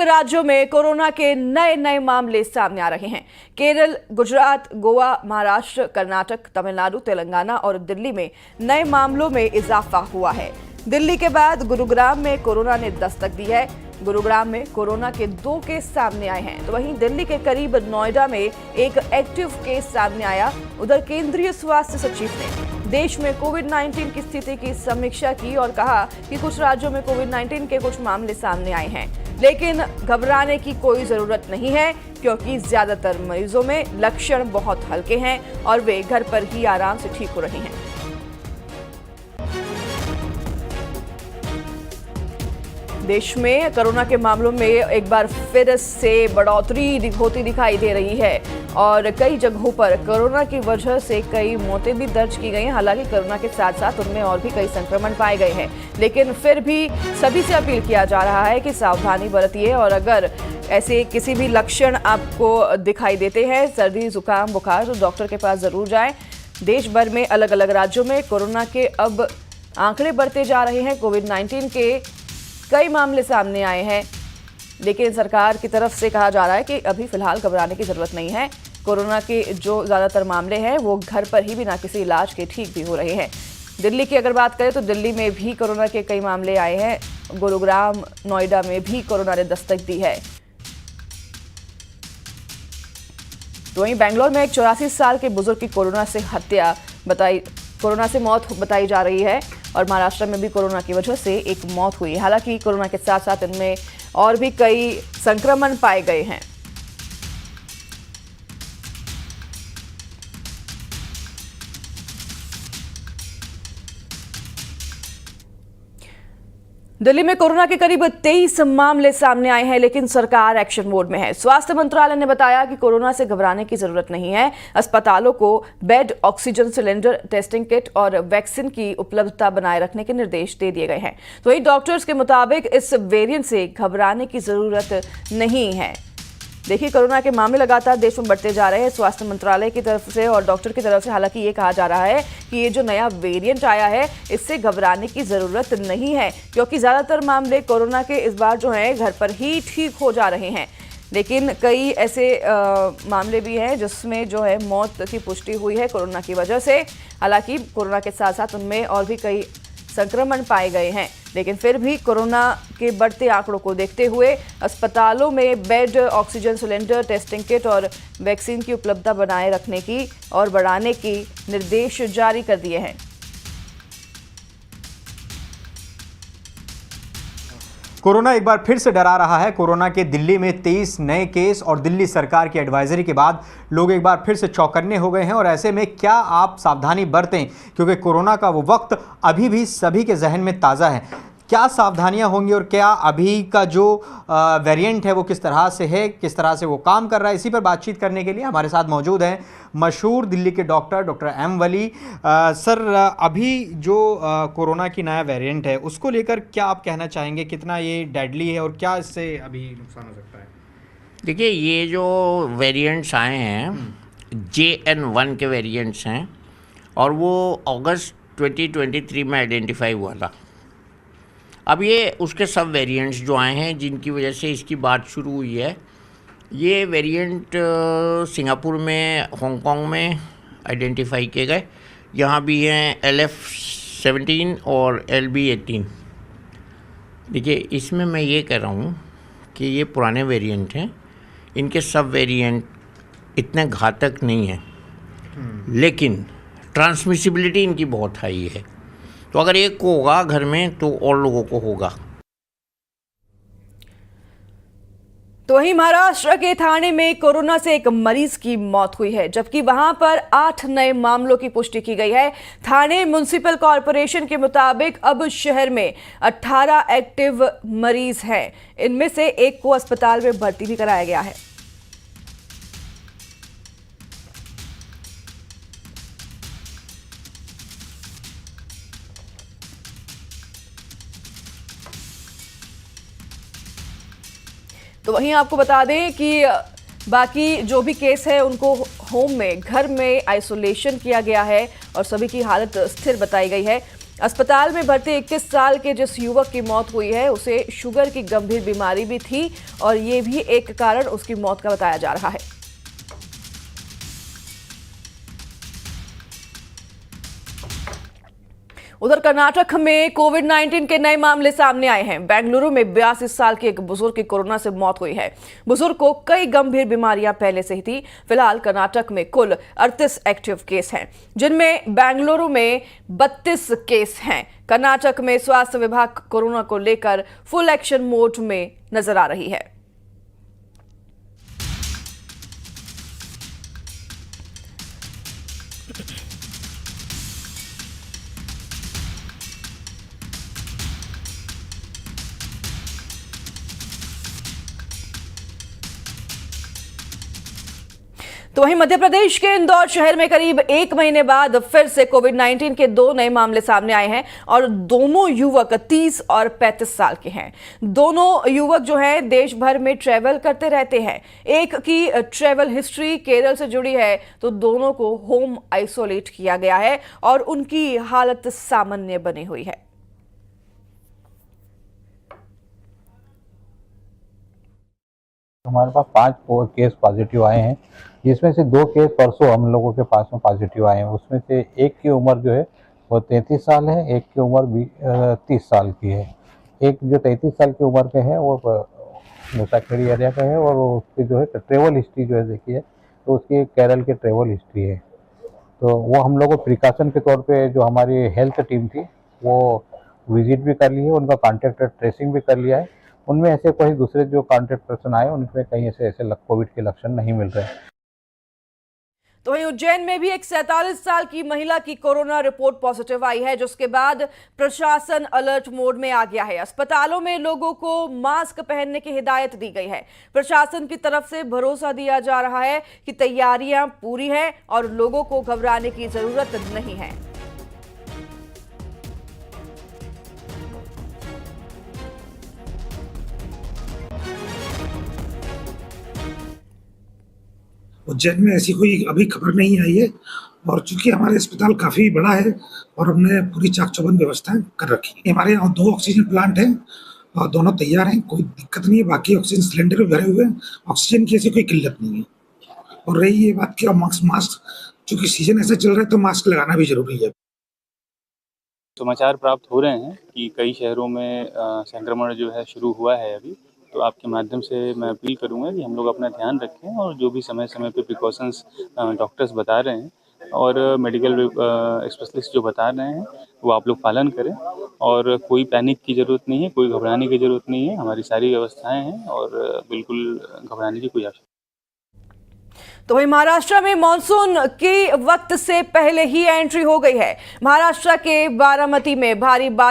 राज्यों में कोरोना के नए मामले सामने आ रहे हैं। केरल, गुजरात, गोवा, महाराष्ट्र, कर्नाटक, तमिलनाडु, तेलंगाना और दिल्ली में नए मामलों में इजाफा हुआ है। दिल्ली के बाद गुरुग्राम में कोरोना ने दस्तक दी है। गुरुग्राम में कोरोना के 2 केस सामने आए हैं, तो वहीं दिल्ली के करीब नोएडा में एक एक्टिव केस सामने आया। उधर केंद्रीय स्वास्थ्य सचिव ने देश में कोविड-19 की स्थिति की समीक्षा की और कहा कि कुछ राज्यों में कोविड-19 के कुछ मामले सामने आए हैं, लेकिन घबराने की कोई जरूरत नहीं है, क्योंकि ज्यादातर मरीजों में लक्षण बहुत हल्के हैं और वे घर पर ही आराम से ठीक हो रहे हैं। देश में कोरोना के मामलों में एक बार फिर से बढ़ोतरी होती दिखाई दे रही है और कई जगहों पर कोरोना की वजह से कई मौतें भी दर्ज की गई हैं। हालांकि कोरोना के साथ साथ उनमें और भी कई संक्रमण पाए गए हैं, लेकिन फिर भी सभी से अपील किया जा रहा है कि सावधानी बरतिए और अगर ऐसे किसी भी लक्षण आपको दिखाई देते हैं, सर्दी, जुकाम, बुखार, तो डॉक्टर के पास जरूर जाएं। देश भर में अलग अलग राज्यों में कोरोना के अब आंकड़े बढ़ते जा रहे हैं। कोविड-19 के कई मामले सामने आए हैं, लेकिन सरकार की तरफ से कहा जा रहा है कि अभी फिलहाल घबराने की जरूरत नहीं है। कोरोना के जो ज़्यादातर मामले हैं वो घर पर ही बिना किसी इलाज के ठीक भी हो रहे हैं। दिल्ली की अगर बात करें तो दिल्ली में भी कोरोना के कई मामले आए हैं। गुरुग्राम, नोएडा में भी कोरोना ने दस्तक दी है। तो वहीं बेंगलोर में एक 84 साल के बुजुर्ग की कोरोना से मौत बताई जा रही है और महाराष्ट्र में भी कोरोना की वजह से एक मौत हुई। हालांकि कोरोना के साथ साथ इनमें और भी कई संक्रमण पाए गए हैं। दिल्ली में कोरोना के करीब 23 मामले सामने आए हैं, लेकिन सरकार एक्शन मोड में है। स्वास्थ्य मंत्रालय ने बताया कि कोरोना से घबराने की जरूरत नहीं है। अस्पतालों को bed, oxygen cylinder, testing kit और वैक्सीन की उपलब्धता बनाए रखने के निर्देश दे दिए गए हैं। तो वहीं डॉक्टर्स के मुताबिक इस वेरिएंट से घबराने की जरूरत नहीं है। देखिए, कोरोना के मामले लगातार देश में बढ़ते जा रहे हैं। स्वास्थ्य मंत्रालय की तरफ से और डॉक्टर की तरफ से हालांकि ये कहा जा रहा है कि ये जो नया वेरिएंट आया है इससे घबराने की ज़रूरत नहीं है, क्योंकि ज़्यादातर मामले कोरोना के इस बार जो हैं घर पर ही ठीक हो जा रहे हैं। लेकिन कई ऐसे मामले भी हैं जिसमें जो है मौत की पुष्टि हुई है कोरोना की वजह से। हालांकि कोरोना के साथ साथ उनमें और भी कई संक्रमण पाए गए हैं, लेकिन फिर भी कोरोना के बढ़ते आंकड़ों को देखते हुए अस्पतालों में bed, oxygen cylinder, testing kit और वैक्सीन की उपलब्धता बनाए रखने की और बढ़ाने की निर्देश जारी कर दिए हैं। कोरोना एक बार फिर से डरा रहा है। कोरोना के दिल्ली में 23 नए केस और दिल्ली सरकार की एडवाइजरी के बाद लोग एक बार फिर से चौकन्ने हो गए हैं और ऐसे में क्या आप सावधानी बरतें, क्योंकि कोरोना का वो वक्त अभी भी सभी के जहन में ताज़ा है। क्या सावधानियां होंगी और क्या अभी का जो वेरिएंट है वो किस तरह से है, किस तरह से वो काम कर रहा है, इसी पर बातचीत करने के लिए हमारे साथ मौजूद हैं मशहूर दिल्ली के डॉक्टर एम वली। सर, अभी जो कोरोना की नया वेरिएंट है उसको लेकर क्या आप कहना चाहेंगे, कितना ये डेडली है और क्या इससे अभी नुकसान हो सकता है? देखिए, ये जो वेरिएंट्स आए हैं JN1 के वेरिएंट्स हैं और वो अगस्त 2023 में आइडेंटिफाई हुआ था। अब ये उसके सब वेरिएंट्स जो आए हैं जिनकी वजह से इसकी बात शुरू हुई है, ये वेरिएंट सिंगापुर में, हांगकांग में आइडेंटिफाई किए गए। यहाँ भी हैं LF17 और LB18। देखिए, इसमें मैं ये कह रहा हूँ कि ये पुराने वेरिएंट हैं, इनके सब वेरिएंट इतने घातक नहीं हैं, लेकिन ट्रांसमिसिबिलिटी इनकी बहुत हाई है। तो अगर एक को होगा घर में तो और लोगों को होगा। तो वहीं महाराष्ट्र के ठाणे में कोरोना से एक मरीज की मौत हुई है, जबकि वहां पर 8 नए मामलों की पुष्टि की गई है। ठाणे म्युनिसिपल कॉरपोरेशन के मुताबिक अब शहर में 18 एक्टिव मरीज हैं। इनमें से एक को अस्पताल में भर्ती भी कराया गया है। तो वहीं आपको बता दें कि बाकी जो भी केस है उनको होम में, घर में आइसोलेशन किया गया है और सभी की हालत स्थिर बताई गई है। अस्पताल में भर्ती 21 साल के जिस युवक की मौत हुई है उसे शुगर की गंभीर बीमारी भी थी और ये भी एक कारण उसकी मौत का बताया जा रहा है। उधर कर्नाटक में कोविड-19 के नए मामले सामने आए हैं। बेंगलुरु में 82 साल के एक बुजुर्ग की कोरोना से मौत हुई है। बुजुर्ग को कई गंभीर बीमारियां पहले से ही थी। फिलहाल कर्नाटक में कुल 38 एक्टिव केस हैं, जिनमें बेंगलुरु में 32 केस हैं। कर्नाटक में स्वास्थ्य विभाग कोरोना को लेकर फुल एक्शन मोड में नजर आ रही है। तो वहीं मध्य प्रदेश के इंदौर शहर में करीब 1 महीने बाद फिर से कोविड-19 के 2 नए मामले सामने आए हैं और दोनों युवक 30 और 35 साल के हैं। दोनों युवक जो हैं देश भर में ट्रैवल करते रहते हैं। एक की ट्रैवल हिस्ट्री केरल से जुड़ी है तो दोनों को होम आइसोलेट किया गया है और उनकी हालत सामान्य बनी हुई है। हमारे पास 5 केस पॉजिटिव आए हैं, जिसमें से 2 केस परसों हम लोगों के पास में पॉजिटिव आए हैं। उसमें से एक की उम्र जो है वो 33 साल है, एक की उम्र 30 साल की है। एक जो 33 साल की उम्र के हैं वो मुसाखेड़ी एरिया का है और उसकी जो है ट्रेवल हिस्ट्री जो है देखिए तो उसकी केरल की ट्रेवल हिस्ट्री है। तो वो हम लोग को प्रिकॉशन के तौर पे जो हमारी हेल्थ टीम थी वो विजिट भी कर ली है, उनका कॉन्टैक्ट ट्रेसिंग भी कर लिया है। उनमें ऐसे कोई दूसरे जो कॉन्टैक्ट पर्सन आए उनमें कहीं ऐसे कोविड के लक्षण नहीं मिल रहे हैं। तो वहीं उज्जैन में भी एक 47 साल की महिला की कोरोना रिपोर्ट पॉजिटिव आई है, जिसके बाद प्रशासन अलर्ट मोड में आ गया है। अस्पतालों में लोगों को मास्क पहनने की हिदायत दी गई है। प्रशासन की तरफ से भरोसा दिया जा रहा है कि तैयारियां पूरी हैं और लोगों को घबराने की जरूरत नहीं है। उज्जैन में ऐसी कोई अभी खबर नहीं आई है और चूंकि हमारे अस्पताल काफ़ी बड़ा है और हमने पूरी चाक चौबंद व्यवस्थाएं कर रखी है। हमारे यहाँ 2 ऑक्सीजन प्लांट हैं और दोनों तैयार हैं, कोई दिक्कत नहीं है। बाकी ऑक्सीजन सिलेंडर भी भरे हुए हैं, ऑक्सीजन की ऐसी कोई किल्लत नहीं है। और रही ये बात कि मास्क चूंकि सीजन ऐसा चल रहा है तो मास्क लगाना भी जरूरी है। समाचार प्राप्त हो रहे हैं कि कई शहरों में संक्रमण जो है शुरू हुआ है अभी, तो आपके माध्यम से मैं अपील करूंगा कि हम लोग अपना ध्यान रखें और जो भी समय समय पे प्रिकॉशंस डॉक्टर्स बता रहे हैं और मेडिकल स्पेशलिस्ट जो बता रहे हैं वो आप लोग पालन करें और कोई पैनिक की ज़रूरत नहीं है, कोई घबराने की ज़रूरत नहीं है। हमारी सारी व्यवस्थाएं हैं और बिल्कुल घबराने की कोई आवश्यकता। तो वहीं महाराष्ट्र में मानसून की वक्त से पहले ही एंट्री हो गई है। महाराष्ट्र के बारामती में भारी बारिश